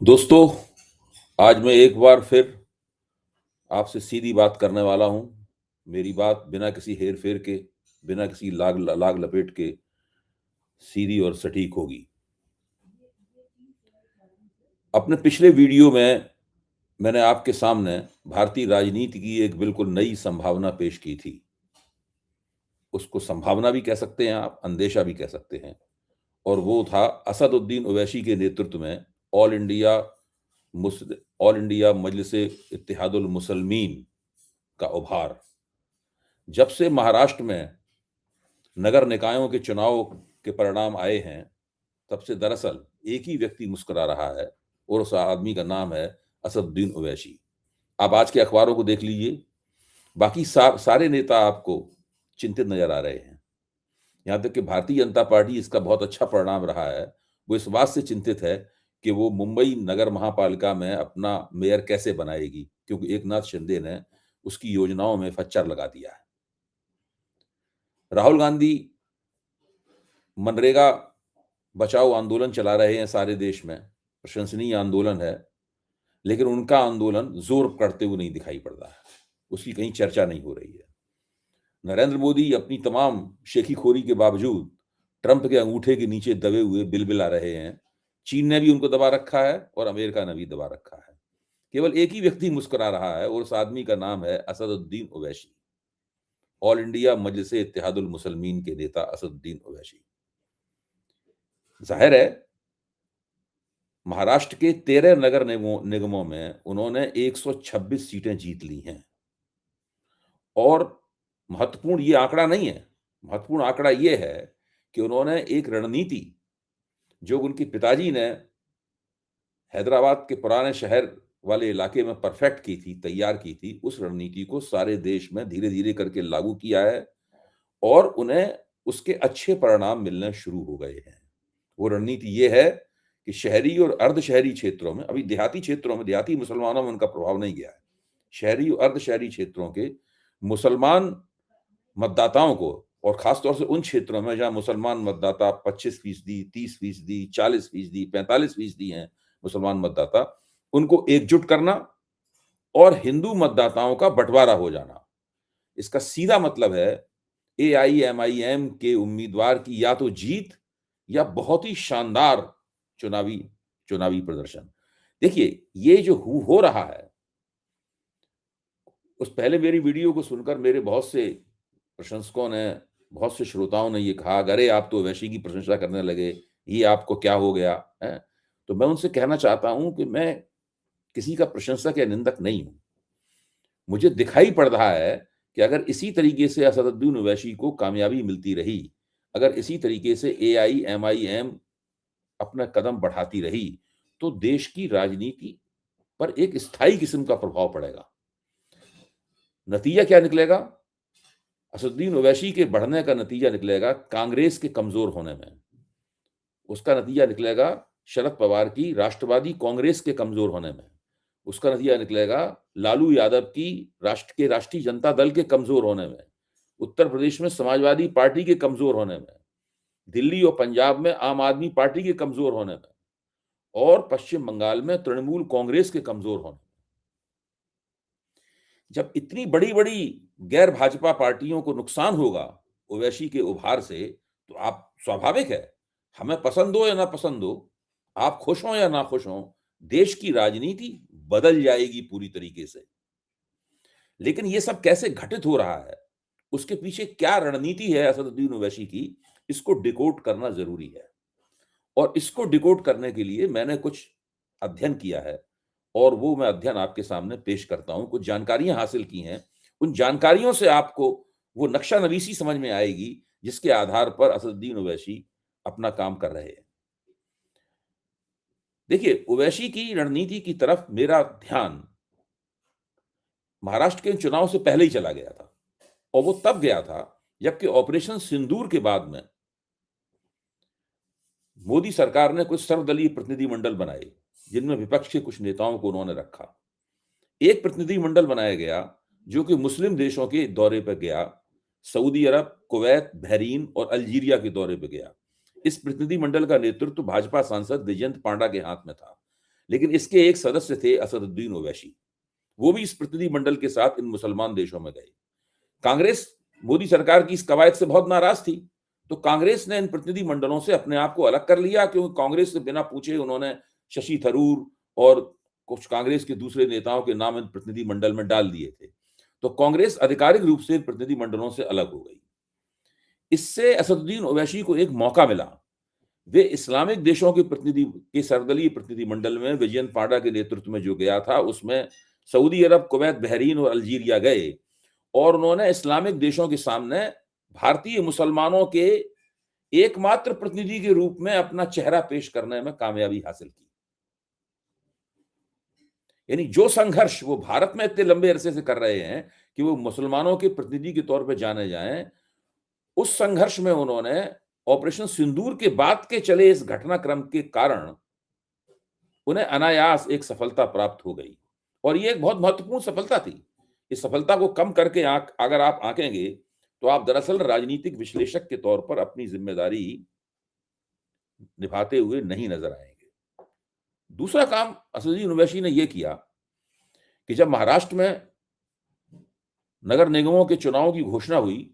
दोस्तों, आज मैं एक बार फिर आपसे सीधी बात करने वाला हूँ। मेरी बात बिना किसी हेर-फेर के, बिना किसी लाग लपेट के सीधी और सटीक होगी। अपने पिछले वीडियो में मैंने आपके सामने भारतीय राजनीति की एक बिल्कुल नई संभावना पेश की थी। उसको संभावना भी कह सकते हैं आप, अंदेशा भी कह सकते हैं। और वो था असदुद्दीन ओवैसी के नेतृत्व में all India all India Majlis-e-Ittehadul Muslimeen का उभार। जब से महाराष्ट्र में नगर निकायों के चुनाव के परिणाम आए हैं, तब से दरअसल एक ही व्यक्ति मुस्कुरा रहा है और उस आदमी का नाम है असदुद्दीन ओवैसी। आप आज के अखबारों को देख लीजिए, बाकी सारे नेता आपको चिंतित नज़र आ रहे हैं। यहाँ तक कि भारतीय जनता पार्टी इसका बहुत अच्छा परिणाम रहा है। वो इस बात से चिंतित है कि वो मुंबई नगर महापालिका में अपना मेयर कैसे बनाएगी, क्योंकि एकनाथ शिंदे ने उसकी योजनाओं में फच्चर लगा दिया है। राहुल गांधी मनरेगा बचाओ आंदोलन चला रहे हैं सारे देश में, प्रशंसनीय आंदोलन है, लेकिन उनका आंदोलन ज़ोर करते हुए नहीं दिखाई पड़ रहा है, उसकी कहीं चर्चा नहीं हो रही है। नरेंद्र मोदी अपनी तमाम शेखीखोरी के बावजूद ट्रंप के अंगूठे के नीचे दबे हुए बिलबिला रहे हैं। चीन ने भी उनको दबा रखा है और अमेरिका ने भी दबा रखा है। केवल एक ही व्यक्ति मुस्कुरा रहा है और उस आदमी का नाम है असदुद्दीन ओवैसी, ऑल इंडिया मजलिस-ए-इत्तेहादुल मुसलमीन के नेता असदुद्दीन ओवैसी। ज़ाहिर है, महाराष्ट्र के 13 नगर निगमों में उन्होंने 126 सीटें जीत ली हैं। और महत्वपूर्ण ये आंकड़ा नहीं है, महत्वपूर्ण आंकड़ा ये है कि उन्होंने एक रणनीति, जो उनके पिताजी ने हैदराबाद के पुराने शहर वाले इलाके में परफेक्ट की थी, तैयार की थी, उस रणनीति को सारे देश में धीरे-धीरे करके लागू किया है और उन्हें उसके अच्छे परिणाम मिलने शुरू हो गए हैं। वो रणनीति ये है कि शहरी और अर्ध शहरी क्षेत्रों में, अभी देहाती क्षेत्रों में, देहाती मुसलमानों में उनका प्रभाव नहीं गया है। शहरी और अर्ध शहरी क्षेत्रों के मुसलमान मतदाताओं को, और खास तौर से उन क्षेत्रों में जहाँ मुसलमान मतदाता 25%, 30%, 40%, 45% हैं मुसलमान मतदाता, उनको एकजुट करना और हिंदू मतदाताओं का बँटवारा हो जाना। इसका सीधा मतलब है एआईएमआईएम के उम्मीदवार की या तो जीत या बहुत ही शानदार चुनावी चुनावी प्रदर्शन। देखिए, ये जो हो रहा है, उस पहले मेरी वीडियो को सुनकर मेरे बहुत से प्रशंसकों ने, बहुत से श्रोताओं ने ये कहा, "अरे! आप तो ओवैसी की प्रशंसा करने लगे, ये आपको क्या हो गया?" हैं? तो मैं उनसे कहना चाहता हूँ कि मैं किसी का प्रशंसक या निंदक नहीं हूँ। मुझे दिखाई पड़ रहा है कि अगर इसी तरीके से असदुद्दीन ओवैसी को कामयाबी मिलती रही, अगर इसी तरीके से एआईएमआईएम अपना कदम बढ़ाती रही, तो देश की राजनीति पर एक स्थायी किस्म का प्रभाव पड़ेगा। नतीजा क्या निकलेगा? असदुद्दीन ओवैसी के बढ़ने का नतीजा निकलेगा कांग्रेस के कमज़ोर होने में। उसका नतीजा निकलेगा शरद पवार की राष्ट्रवादी कांग्रेस के कमज़ोर होने में। उसका नतीजा निकलेगा लालू यादव की राष्ट्रीय जनता दल के कमज़ोर होने में। उत्तर प्रदेश में समाजवादी पार्टी के कमज़ोर होने में। दिल्ली और पंजाब में आम आदमी पार्टी के कमज़ोर होने में। और पश्चिम बंगाल में तृणमूल कांग्रेस के कमज़ोर होने में। जब इतनी बड़ी-बड़ी गैर भाजपा पार्टियों को नुकसान होगा ओवैसी के उभार से, तो आप स्वाभाविक है, हमें पसंद हो या ना पसंद हो, आप खुश हों या ना खुश हों, देश की राजनीति बदल जाएगी पूरी तरीके से। लेकिन ये सब कैसे घटित हो रहा है, उसके पीछे क्या रणनीति है असदुद्दीन ओवैसी की, इसको डिकोड करना ज़रूरी है। और इसको डिकोड करने के लिए मैंने कुछ अध्ययन किया है और वो मैं अध्ययन आपके सामने पेश करता हूँ। कुछ जानकारियाँ हासिल की हैं, उन जानकारियों से आपको वो नक्शा-नवीसी समझ में आएगी, जिसके आधार पर असदुद्दीन ओवैसी अपना काम कर रहे हैं। देखिए, ओवैसी की रणनीति की तरफ मेरा ध्यान महाराष्ट्र के चुनाव से पहले ही चला गया था और वो तब गया था, जबकि ऑपरेशन सिंदूर के बाद में मोदी सरकार ने कुछ सर्वदलीय प्रतिनिधिमंडल बनाए, जिनमें विपक्ष के कुछ नेताओं को उन्होंने रखा। एक प्रतिनिधिमंडल बनाया गया, जो कि मुस्लिम देशों के दौरे पर गया, सऊदी अरब, कुवैत, बहरीन और अल्जीरिया के दौरे पे गया। इस प्रतिनिधिमंडल का नेतृत्व भाजपा सांसद विजयंत पांडा के हाथ में था। लेकिन इसके एक सदस्य थे असदुद्दीन ओवैसी, वो भी इस प्रतिनिधिमंडल के साथ इन मुसलमान देशों में गए। कांग्रेस मोदी सरकार की इस कवायद से बहुत नाराज थी, तो कांग्रेस ने इन प्रतिनिधि मंडलों से अपने आप को अलग कर लिया, क्योंकि कांग्रेस से बिना पूछे उन्होंने शशि थरूर और कुछ कांग्रेस के दूसरे नेताओं के नाम इन प्रतिनिधि मंडल में डाल दिए थे। तो कांग्रेस आधिकारिक रूप से प्रतिनिधि मंडलों से अलग हो गई। इससे असदुद्दीन ओवैसी को एक मौका मिला। वे इस्लामिक देशों के प्रतिनिधि के सर्वदलीय प्रतिनिधि मंडल में विजयन पाडा के नेतृत्व में जो गया था, उसमें सऊदी अरब, कुवैत, बहरीन और अल्जीरिया गए और उन्होंने इस्लामिक देशों के सामने भारतीय मुसलमानों के एकमात्र प्रतिनिधि के रूप में अपना चेहरा पेश करने में कामयाबी हासिल की। यानी जो संघर्ष वो भारत में इतने लंबे अरसे से कर रहे हैं कि वो मुसलमानों के प्रतिनिधि के तौर पे जाने जाएं, उस संघर्ष में उन्होंने ऑपरेशन सिंदूर के बाद के चले इस घटनाक्रम के कारण उन्हें अनायास एक सफलता प्राप्त हो गई और ये एक बहुत महत्वपूर्ण सफलता थी। इस सफलता को कम करके अगर आप आंकेंगे तो आप दरअसल राजनीतिक विश्लेषक के तौर पर अपनी जिम्मेदारी निभाते हुए नहीं नजर आएंगे। दूसरा काम असदुद्दीन ओवैसी ने यह किया कि जब महाराष्ट्र में नगर निगमों के चुनाव की घोषणा हुई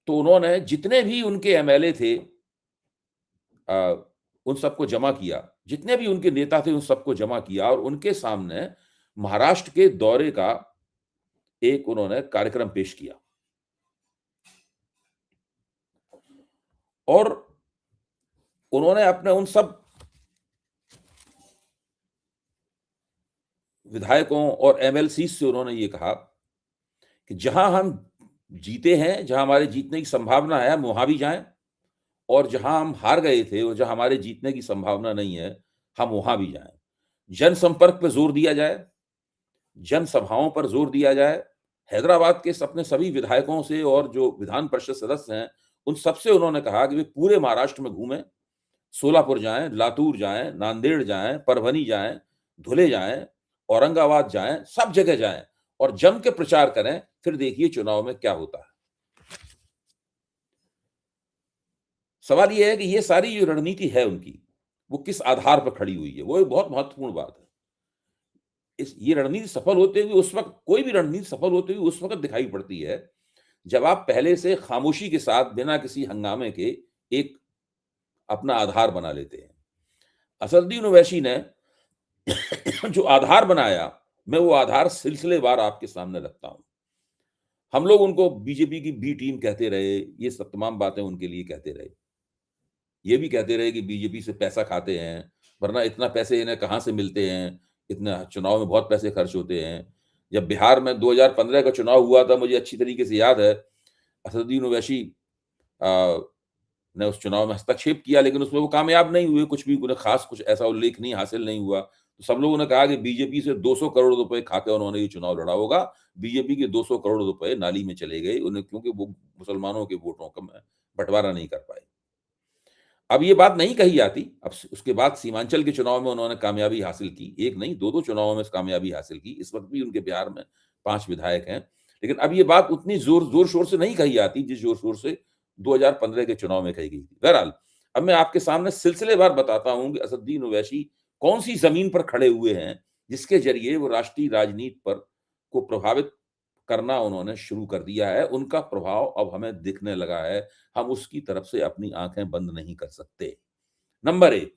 तो उन्होंने जितने भी उनके एमएलए थे उन सबको जमा किया, जितने भी उनके नेता थे उन सबको जमा किया और उनके सामने महाराष्ट्र के दौरे का एक उन्होंने कार्यक्रम पेश किया और उन्होंने अपने उन सब विधायकों और एमएलसी से उन्होंने ये कहा कि जहां हम जीते हैं, जहां हमारे जीतने की संभावना है, हम वहां भी जाएं और जहां हम हार गए थे और जहां हमारे जीतने की संभावना नहीं है, हम वहां भी जाएं। जनसंपर्क पर जोर दिया जाए, जनसभाओं पर जोर दिया जाए। हैदराबाद के अपने सभी विधायकों से और जो विधान परिषद सदस्य हैं, उन सबसे उन्होंने कहा कि वे पूरे महाराष्ट्र में घूमें, सोलापुर जाएं, लातूर जाएं, नांदेड़ जाएं, परभनी जाएं, धुले जाएं, औरंगाबाद जाएं, सब जगह जाएं और जम के प्रचार करें, फिर देखिए चुनाव में क्या होता है। सवाल यह है कि ये सारी जो रणनीति है उनकी, वो किस आधार पर खड़ी हुई है, वो एक बहुत महत्वपूर्ण बात है। ये रणनीति सफल होते हुए उस वक्त, कोई भी रणनीति सफल होते हुए उस वक्त दिखाई पड़ती है जब आप पहले से खामोशी के साथ बिना किसी हंगामे के एक अपना आधार बना लेते हैं। असदुद्दीन ओवैसी ने जो आधार बनाया, मैं वो आधार सिलसिलेवार आपके सामने रखता हूं। हम लोग उनको बीजेपी की बी टीम कहते रहे, ये सब तमाम बातें उनके लिए कहते रहे। ये भी कहते रहे कि बीजेपी से पैसा खाते हैं, वरना इतना पैसे इन्हें कहां से मिलते हैं, इतना चुनाव में बहुत पैसे खर्च होते हैं। जब बिहार में 2015 का चुनाव हुआ था, मुझे अच्छी तरीके से याद है, असदुद्दीन ओवैसी ने उस चुनाव में हस्तक्षेप किया, लेकिन उसमें वो कामयाब नहीं हुए, कुछ भी उन्हें खास कुछ ऐसा उल्लेखनीय हासिल नहीं हुआ। तो सब लोगों ने कहा कि बीजेपी से 200 करोड़ रुपए खाकर उन्होंने ये चुनाव लड़ा होगा। बीजेपी के 200 करोड़ रुपए नाली में चले गए, उन्हें, क्योंकि वो मुसलमानों के वोटों का बंटवारा नहीं कर पाए। अब ये बात नहीं कही जाती। अब उसके बाद सीमांचल के चुनाव में उन्होंने कामयाबी हासिल की, एक नहीं 2-2 चुनावों में कामयाबी हासिल की। इस वक्त भी उनके बिहार में 5 विधायक हैं, लेकिन अब ये बात उतनी जोर शोर से नहीं कही जाती जिस जोर शोर से 2015 के चुनाव में कही गई थी। बहरहाल, अब मैं आपके सामने सिलसिलेवार बताता हूं कि असदुद्दीन ओवैसी कौन सी जमीन पर खड़े हुए हैं, जिसके जरिए वो राष्ट्रीय राजनीति पर को प्रभावित करना उन्होंने शुरू कर दिया है। उनका प्रभाव अब हमें दिखने लगा है, हम उसकी तरफ से अपनी आंखें बंद नहीं कर सकते। नंबर 1,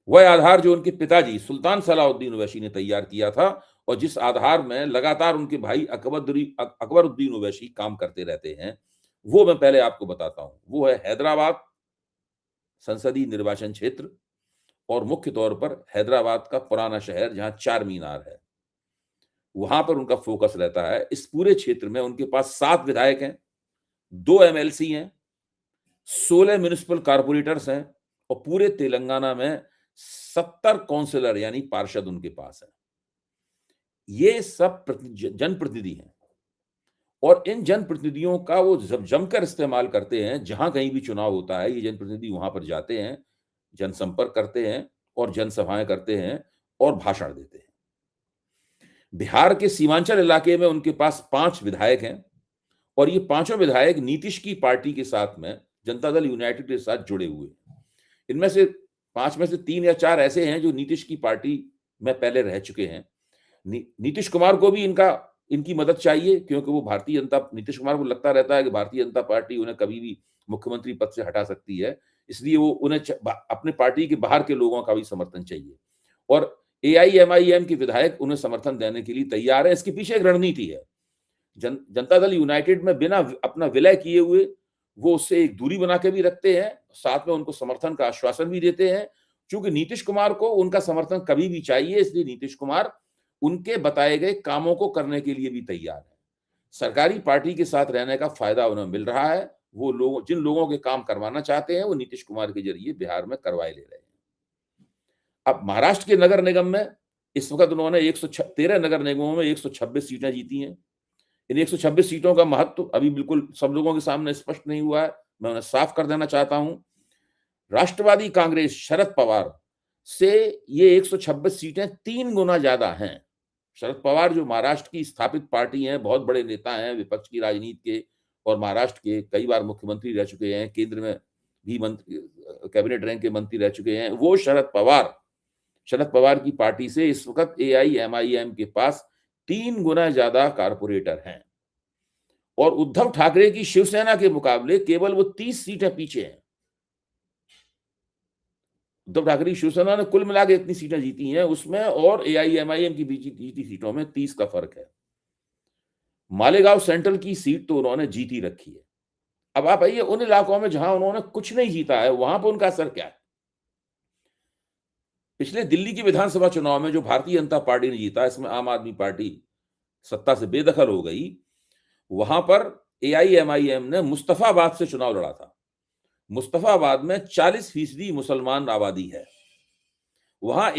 वह आधार जो उनके पिताजी सुल्तान सलाउद्दीन ओवैसी ने तैयार किया था और जिस आधार में लगातार उनके भाई अकबरुद्दीन ओवैसी काम करते रहते हैं, वो मैं पहले आपको बताता हूं। वो है हैदराबाद संसदीय निर्वाचन क्षेत्र और मुख्य तौर पर हैदराबाद का पुराना शहर जहां चार मीनार है, वहां पर उनका फोकस रहता है। इस पूरे क्षेत्र में उनके पास 7 विधायक हैं, 2 एमएलसी हैं, 16 म्युनिसिपल कारपोरेटर्स हैं और पूरे तेलंगाना में 70 काउंसिलर यानी पार्षद उनके पास है। ये सब जनप्रतिनिधि हैं और इन जनप्रतिनिधियों का वो जमकर इस्तेमाल करते हैं। जहां कहीं भी चुनाव होता है, ये जनप्रतिनिधि वहां पर जाते हैं, जनसंपर्क करते हैं और जनसभाएं करते हैं और भाषण देते हैं। बिहार के सीमांचल इलाके में उनके पास 5 विधायक हैं और ये पांचों विधायक नीतीश की पार्टी के साथ में जनता दल यूनाइटेड के साथ जुड़े हुए हैं। इनमें से 5 में से 3 या 4 ऐसे हैं जो नीतीश की पार्टी में पहले रह चुके हैं। नीतीश कुमार को भी इनकी मदद चाहिए, क्योंकि वो नीतीश कुमार को लगता रहता है कि भारतीय जनता पार्टी उन्हें कभी भी मुख्यमंत्री पद से हटा सकती है। इसलिए वो उन्हें अपने पार्टी के बाहर के लोगों का भी समर्थन चाहिए, और एआईएमआईएम के विधायक उन्हें समर्थन देने के लिए तैयार है। इसके पीछे एक रणनीति है। जनता दल यूनाइटेड में बिना अपना विलय किए हुए वो उससे एक दूरी बना के भी रखते हैं, साथ में उनको समर्थन का आश्वासन भी देते हैं। चूंकि नीतीश कुमार को उनका समर्थन कभी भी चाहिए, इसलिए नीतीश कुमार उनके बताए गए कामों को करने के लिए भी तैयार है। सरकारी पार्टी के साथ रहने का फायदा उन्हें मिल रहा है। वो लोग जिन लोगों के काम करवाना चाहते हैं वो नीतीश कुमार के जरिए बिहार में करवाए ले रहे हैं। अब महाराष्ट्र के नगर निगम में इस वक्त उन्होंने 113 नगर निगमों में 126 सीटें जीती हैं। इन 126 सीटों का महत्व अभी बिल्कुल सब लोगों के सामने स्पष्ट नहीं हुआ है। मैं उन्हें साफ कर देना चाहता हूं। राष्ट्रवादी कांग्रेस शरद पवार से ये 126 सीटें 3 गुना ज्यादा हैं। शरद पवार जो महाराष्ट्र की स्थापित पार्टी हैं, बहुत बड़े नेता हैं विपक्ष की राजनीति के, और महाराष्ट्र के कई बार मुख्यमंत्री रह चुके हैं, केंद्र में भी मंत्री, कैबिनेट रैंक के मंत्री रह चुके हैं। वो शरद पवार की पार्टी से इस वक्त एआईएमआईएम के पास 3 गुना ज्यादा कारपोरेटर हैं, और उद्धव ठाकरे की शिवसेना के मुकाबले केवल वो 30 सीटें पीछे हैं। उद्धव ठाकरे की शिवसेना ने कुल मिला के इतनी सीटें जीती हैं उसमें, और एआईएमआईएम की जीती सीटों में 30 का फर्क है। मालेगांव सेंट्रल की सीट तो उन्होंने जीती रखी है। अब आप आइए उन इलाकों में जहां उन्होंने कुछ नहीं जीता है, वहां पर उनका असर क्या है। पिछले दिल्ली की विधानसभा चुनाव में जो भारतीय जनता पार्टी ने जीता, इसमें आम आदमी पार्टी सत्ता से बेदखल हो गई। वहां पर एआईएमआईएम ने मुस्तफाबाद से चुनाव लड़ा था। मुस्तफाबाद में 40% मुसलमान आबादी है। वहां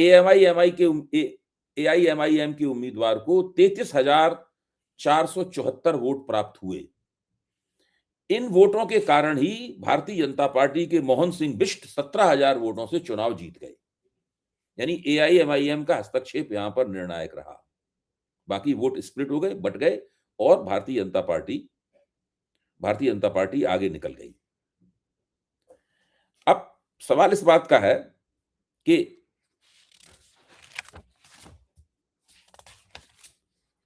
एआईएमआईएम के उम्मीदवार को 33,474 वोट प्राप्त हुए। इन वोटों के कारण ही भारतीय जनता पार्टी के मोहन सिंह बिष्ट 17,000 वोटों से चुनाव जीत गए। यानी एआईएमआईएम का हस्तक्षेप यहां पर निर्णायक रहा। बाकी वोट स्प्लिट हो गए, बट गए, और भारतीय जनता पार्टी आगे निकल गई। अब सवाल इस बात का है कि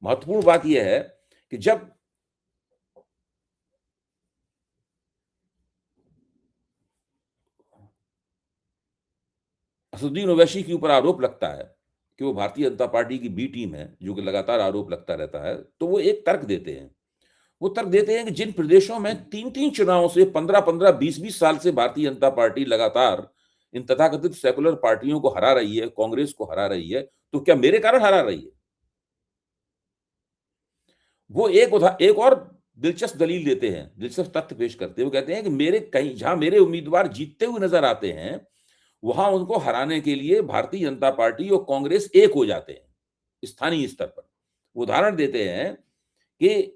महत्वपूर्ण बात यह है कि जब असदुद्दीन ओवैसी के ऊपर आरोप लगता है कि वो भारतीय जनता पार्टी की बी टीम है, जो कि लगातार आरोप लगता रहता है, तो वो एक तर्क देते हैं। वो तर्क देते हैं कि जिन प्रदेशों में 3-3 चुनावों से 15-15, 20-20 साल से भारतीय जनता पार्टी लगातार इन तथाकथित सेकुलर पार्टियों को हरा रही है, कांग्रेस को हरा रही है, तो क्या मेरे कारण हरा रही है? वो एक और दिलचस्प दलील देते हैं, दिलचस्प तथ्य पेश करते हैं। वो कहते हैं कि जहां मेरे उम्मीदवार जीतते हुए नजर आते हैं, वहां उनको हराने के लिए भारतीय जनता पार्टी और कांग्रेस एक हो जाते हैं स्थानीय स्तर पर। उदाहरण देते हैं कि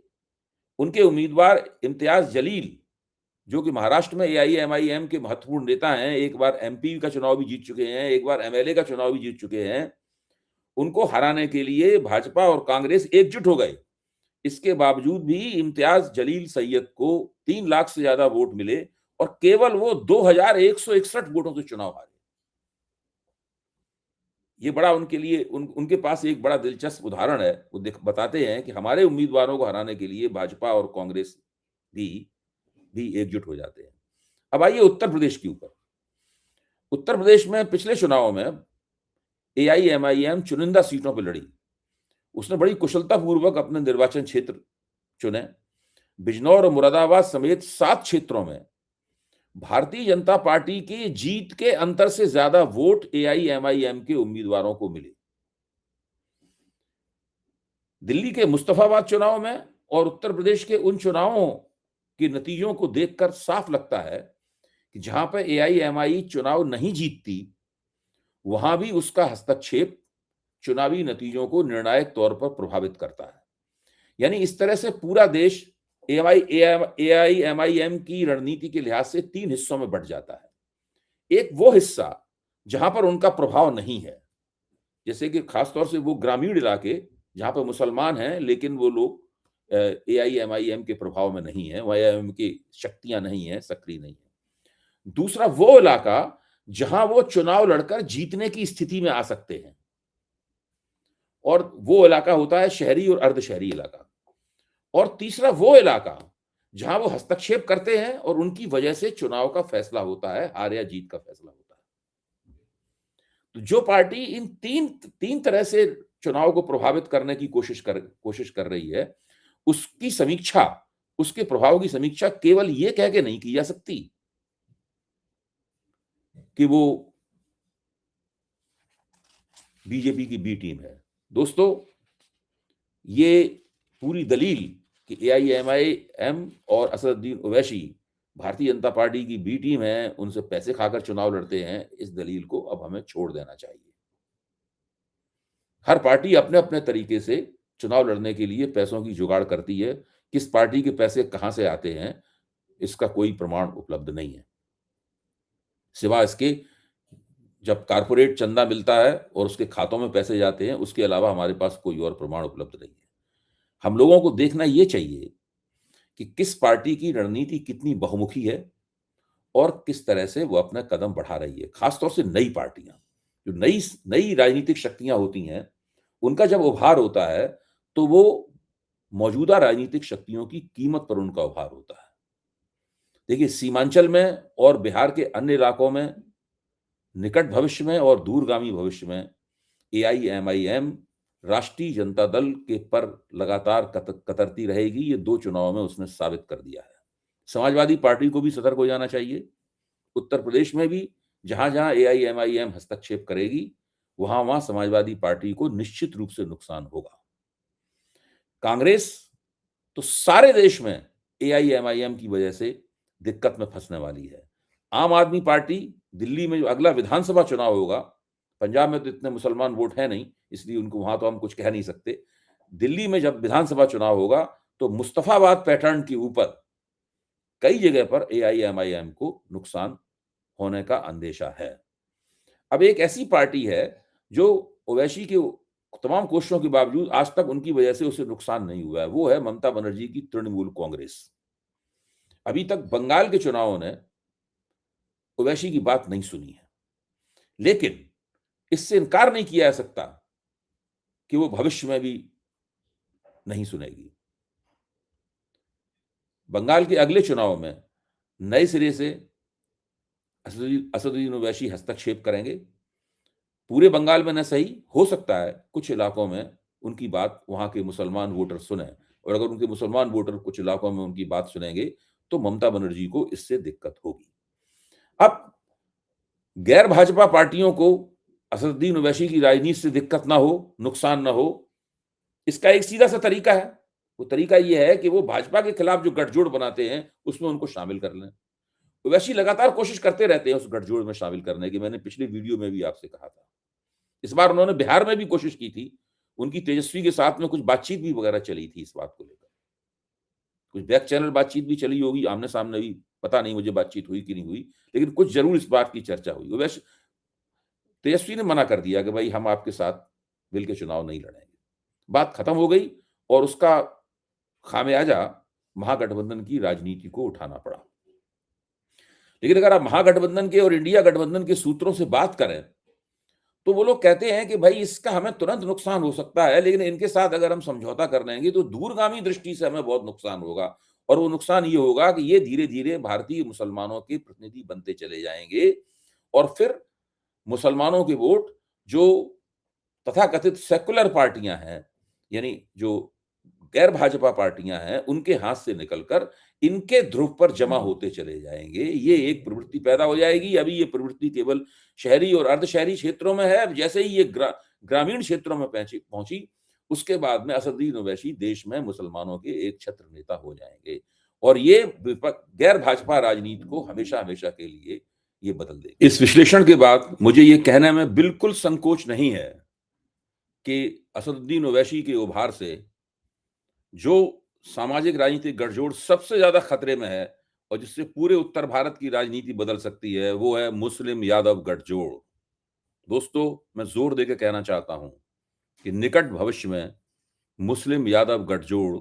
उनके उम्मीदवार इम्तियाज जलील, जो कि महाराष्ट्र में एआईएमआईएम के महत्वपूर्ण नेता हैं, एक बार एमपी का चुनाव भी जीत चुके हैं, एक बार एमएलए का चुनाव भी जीत चुके हैं, उनको हराने के लिए भाजपा और कांग्रेस एकजुट हो गए। इसके बावजूद भी इम्तियाज जलील सैयद को 3 लाख से ज्यादा वोट मिले, और केवल वो 2,161 वोटों से चुनाव हारे। ये बड़ा उनके लिए उनके पास एक बड़ा दिलचस्प उदाहरण है। वो बताते हैं कि हमारे उम्मीदवारों को हराने के लिए भाजपा और कांग्रेस भी एकजुट हो जाते हैं। अब आइए उत्तर प्रदेश के ऊपर। उत्तर प्रदेश में पिछले चुनाव में एआईएमआईएम चुनिंदा सीटों पर लड़ी। उसने बड़ी कुशलतापूर्वक अपने निर्वाचन क्षेत्र चुने। बिजनौर और मुरादाबाद समेत 7 क्षेत्रों में भारतीय जनता पार्टी की जीत के अंतर से ज्यादा वोट एआईएमआईएम के उम्मीदवारों को मिले। दिल्ली के मुस्तफाबाद चुनाव में और उत्तर प्रदेश के उन चुनावों के नतीजों को देखकर साफ लगता है कि जहां पर एआईएमआई चुनाव नहीं जीतती, वहां भी उसका हस्तक्षेप चुनावी नतीजों को निर्णायक तौर पर प्रभावित करता है। यानी इस तरह से पूरा देश एआईएमआईएम की रणनीति के लिहाज से 3 हिस्सों में बंट जाता है। एक वो हिस्सा जहां पर उनका प्रभाव नहीं है, जैसे कि खासतौर से वो ग्रामीण इलाके जहां पर मुसलमान हैं, लेकिन वो लोग एआईएमआईएम के प्रभाव में नहीं है, एआईएम की शक्तियां नहीं है, सक्रिय नहीं है। दूसरा वो इलाका जहां वो चुनाव लड़कर जीतने की स्थिति में आ सकते हैं, और वो इलाका होता है शहरी और अर्धशहरी इलाका। और तीसरा वो इलाका जहां वो हस्तक्षेप करते हैं और उनकी वजह से चुनाव का फैसला होता है, हार या जीत का फैसला होता है। तो जो पार्टी इन तीन तीन तरह से चुनाव को प्रभावित करने की कोशिश कर रही है, उसकी समीक्षा, उसके प्रभाव की समीक्षा केवल ये कह के नहीं की जा सकती कि वो बीजेपी की बी टीम है। दोस्तों, ये पूरी दलील कि एआईएमआईएम और असदुद्दीन ओवैसी भारतीय जनता पार्टी की बी टीम है, उनसे पैसे खाकर चुनाव लड़ते हैं, इस दलील को अब हमें छोड़ देना चाहिए। हर पार्टी अपने-अपने तरीके से चुनाव लड़ने के लिए पैसों की जुगाड़ करती है। किस पार्टी के पैसे कहाँ से आते हैं, इसका कोई प्रमाण उपलब्ध नहीं है। सिवाय इसके जब कॉर्पोरेट चंदा मिलता है और उसके खातों में पैसे जाते हैं, उसके अलावा हमारे पास कोई और प्रमाण उपलब्ध नहीं है। हम लोगों को देखना ये चाहिए कि किस पार्टी की रणनीति कितनी बहुमुखी है और किस तरह से वो अपना कदम बढ़ा रही है। खासतौर से नई पार्टियां, जो नई नई राजनीतिक शक्तियां होती हैं, उनका जब उभार होता है तो वो मौजूदा राजनीतिक शक्तियों की कीमत पर उनका उभार होता है। देखिए, सीमांचल में और बिहार के अन्य इलाकों में निकट भविष्य में और दूरगामी भविष्य में एआईएमआईएम राष्ट्रीय जनता दल के पर लगातार कतरती रहेगी। ये 2 चुनावों में उसने साबित कर दिया है। समाजवादी पार्टी को भी सतर्क हो जाना चाहिए। उत्तर प्रदेश में भी जहां-जहां एआईएमआईएम हस्तक्षेप करेगी, वहां-वहां समाजवादी पार्टी को निश्चित रूप से नुकसान होगा। कांग्रेस तो सारे देश में एआईएमआईएम की वजह से दिक्कत में फंसने वाली है। आम आदमी पार्टी दिल्ली में जो अगला विधानसभा चुनाव होगा, पंजाब में तो इतने मुसलमान वोट है नहीं, इसलिए उनको वहां तो हम कुछ कह नहीं सकते। दिल्ली में जब विधानसभा चुनाव होगा, तो मुस्तफाबाद पैटर्न के ऊपर कई जगह पर एआईएमआईएम को नुकसान होने का अंदेशा है। अब एक ऐसी पार्टी है जो ओवैसी के तमाम कोशिशों के बावजूद आज तक उनकी वजह से उसे नुकसान नहीं हुआ है, वो है ममता बनर्जी की तृणमूल कांग्रेस। अभी तक बंगाल के चुनावों ने ओवैसी की बात नहीं सुनी है, लेकिन इससे इनकार नहीं किया जा सकता कि वो भविष्य में भी नहीं सुनेगी। बंगाल के अगले चुनाव में नए सिरे से असदुद्दीन ओवैसी हस्तक्षेप करेंगे। पूरे बंगाल में न सही, हो सकता है कुछ इलाकों में उनकी बात वहां के मुसलमान वोटर सुने, और अगर उनके मुसलमान वोटर कुछ इलाकों में उनकी बात सुनेंगे तो ममता बनर्जी को इससे दिक्कत होगी। अब गैर भाजपा पार्टियों को असदुद्दीन ओवैसी की राजनीति से दिक्कत ना हो, नुकसान ना हो, इसका एक सीधा सा तरीका है। वो तरीका ये है कि वो भाजपा के खिलाफ जो गठजोड़ बनाते हैं, उसमें उनको शामिल कर लें। ओवैसी लगातार कोशिश करते रहते हैं उस गठजोड़ में शामिल करने की। मैंने पिछली वीडियो में भी आपसे कहा था। इस बार उन्होंने बिहार में भी कोशिश की थी। उनकी तेजस्वी के साथ में कुछ बातचीत भी वगैरह चली थी इस बात को लेकर। कुछ बैक चैनल बातचीत भी चली होगी, आमने-सामने भी पता नहीं मुझे बातचीत हुई कि नहीं हुई, लेकिन कुछ ज़रूर इस बात की चर्चा हुई। ओवैसी तेजस्वी ने मना कर दिया कि भाई हम आपके साथ मिलके चुनाव नहीं लड़ेंगे। बात खत्म हो गई और उसका खामियाजा महागठबंधन की राजनीति को उठाना पड़ा। लेकिन अगर आप महागठबंधन के और इंडिया गठबंधन के सूत्रों से बात करें, तो वो लोग कहते हैं कि भाई इसका हमें तुरंत नुकसान हो सकता है, लेकिन इनके साथ अगर हम समझौता कर लेंगे तो दूरगामी दृष्टि से हमें बहुत नुकसान होगा। और वो नुकसान ये होगा कि ये धीरे-धीरे भारतीय मुसलमानों के प्रतिनिधि बनते चले जाएंगे और फिर मुसलमानों के वोट जो तथाकथित सेक्युलर पार्टियां हैं, यानी जो गैर भाजपा पार्टियां हैं, उनके हाथ से निकलकर इनके ध्रुव पर जमा होते चले जाएंगे। ये एक प्रवृत्ति पैदा हो जाएगी। अभी ये प्रवृत्ति केवल शहरी और अर्धशहरी क्षेत्रों में है। अब जैसे ही ये ग्रामीण क्षेत्रों में पहुंची, उसके बाद में असदुद्दीन ओवैसी देश में मुसलमानों के एक छत्र नेता हो जाएंगे और ये गैर भाजपा राजनीति को हमेशा हमेशा के लिए ये बदल देगी। इस विश्लेषण के बाद मुझे ये कहने में बिल्कुल संकोच नहीं है कि असदुद्दीन ओवैसी के उभार से जो सामाजिक राजनीतिक गठजोड़ सबसे ज्यादा खतरे में है और जिससे पूरे उत्तर भारत की राजनीति बदल सकती है, वो है मुस्लिम यादव गठजोड़। दोस्तों, मैं जोर देकर कहना चाहता हूं कि निकट भविष्य में मुस्लिम यादव गठजोड़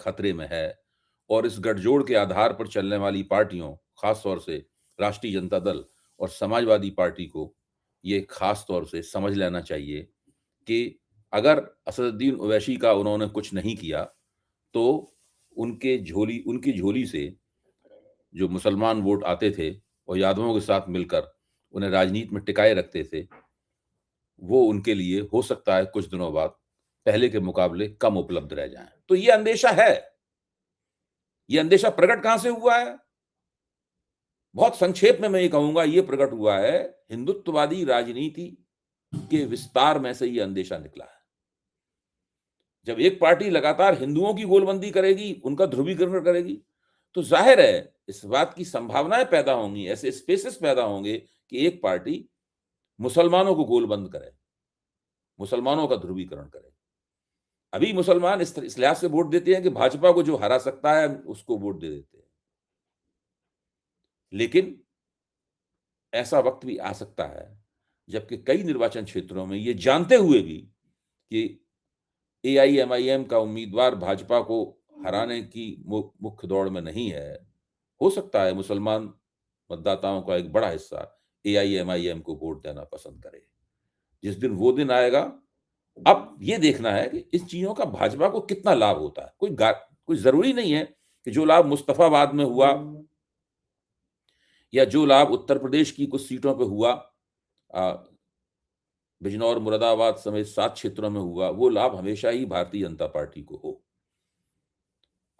खतरे में है और इस गठजोड़ के आधार पर चलने वाली पार्टियों, खासतौर से राष्ट्रीय जनता दल और समाजवादी पार्टी को ये खास तौर से समझ लेना चाहिए कि अगर असदुद्दीन ओवैसी का उन्होंने कुछ नहीं किया, तो उनकी झोली से जो मुसलमान वोट आते थे और यादवों के साथ मिलकर उन्हें राजनीति में टिकाए रखते थे, वो उनके लिए हो सकता है कुछ दिनों बाद पहले के मुकाबले कम उपलब्ध रह जाएँ। तो ये अंदेशा है। ये अंदेशा प्रकट कहाँ से हुआ है? बहुत संक्षेप में मैं ये कहूँगा, ये प्रकट हुआ है हिंदुत्ववादी राजनीति के विस्तार में से ये अंदेशा निकला है। जब एक पार्टी लगातार हिंदुओं की गोलबंदी करेगी, उनका ध्रुवीकरण करेगी, तो ज़ाहिर है इस बात की संभावनाएँ पैदा होंगी, ऐसे स्पेसेस पैदा होंगे कि एक पार्टी मुसलमानों को गोलबंद करे, मुसलमानों का ध्रुवीकरण करे। अभी मुसलमान इस लिहाज से वोट देते हैं कि भाजपा को जो हरा सकता है, उसको वोट दे देते हैं। लेकिन ऐसा वक़्त भी आ सकता है, जबकि कई निर्वाचन क्षेत्रों में ये जानते हुए भी कि एआईएमआईएम का उम्मीदवार भाजपा को हराने की मुख्य दौड़ में नहीं है, हो सकता है मुसलमान मतदाताओं का एक बड़ा हिस्सा एआईएमआईएम को वोट देना पसंद करे। जिस दिन वो दिन आएगा, अब ये देखना है कि इस चीज़ों का भाजपा को कितना लाभ होता है। कोई ज़रूरी नहीं है कि जो लाभ मुस्तफ़ाबाद में हुआ या जो लाभ उत्तर प्रदेश की कुछ सीटों पे हुआ, बिजनौर, मुरादाबाद समेत 7 क्षेत्रों में हुआ, वो लाभ हमेशा ही भारतीय जनता पार्टी को हो।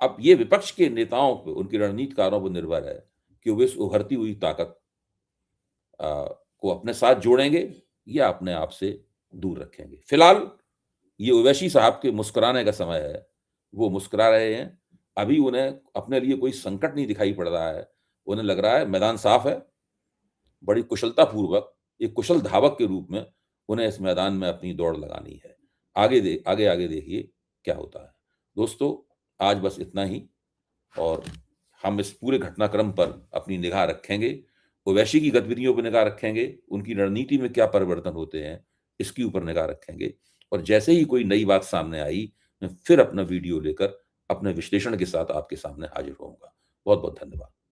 अब ये विपक्ष के नेताओं पे, उनके रणनीतिकारों पर निर्भर है कि वो इस उभरती हुई ताकत को अपने साथ जोड़ेंगे या अपने आप से दूर रखेंगे। फिलहाल ये ओवैसी साहब के मुस्कुराने का समय है, वो मुस्कुरा रहे हैं। अभी उन्हें अपने लिए कोई संकट नहीं दिखाई पड़ रहा है। उन्हें लग रहा है मैदान साफ है, बड़ी कुशलतापूर्वक, एक कुशल धावक के रूप में उन्हें इस मैदान में अपनी दौड़ लगानी है। आगे देखिए क्या होता है। दोस्तों, आज बस इतना ही, और हम इस पूरे घटनाक्रम पर अपनी निगाह रखेंगे। ओवैसी की गतिविधियों पर निगाह रखेंगे, उनकी रणनीति में क्या परिवर्तन होते हैं, इसके ऊपर निगाह रखेंगे, और जैसे ही कोई नई बात सामने आई, मैं फिर अपना वीडियो लेकर अपने विश्लेषण के साथ आपके सामने हाजिर होऊँगा। बहुत-बहुत धन्यवाद।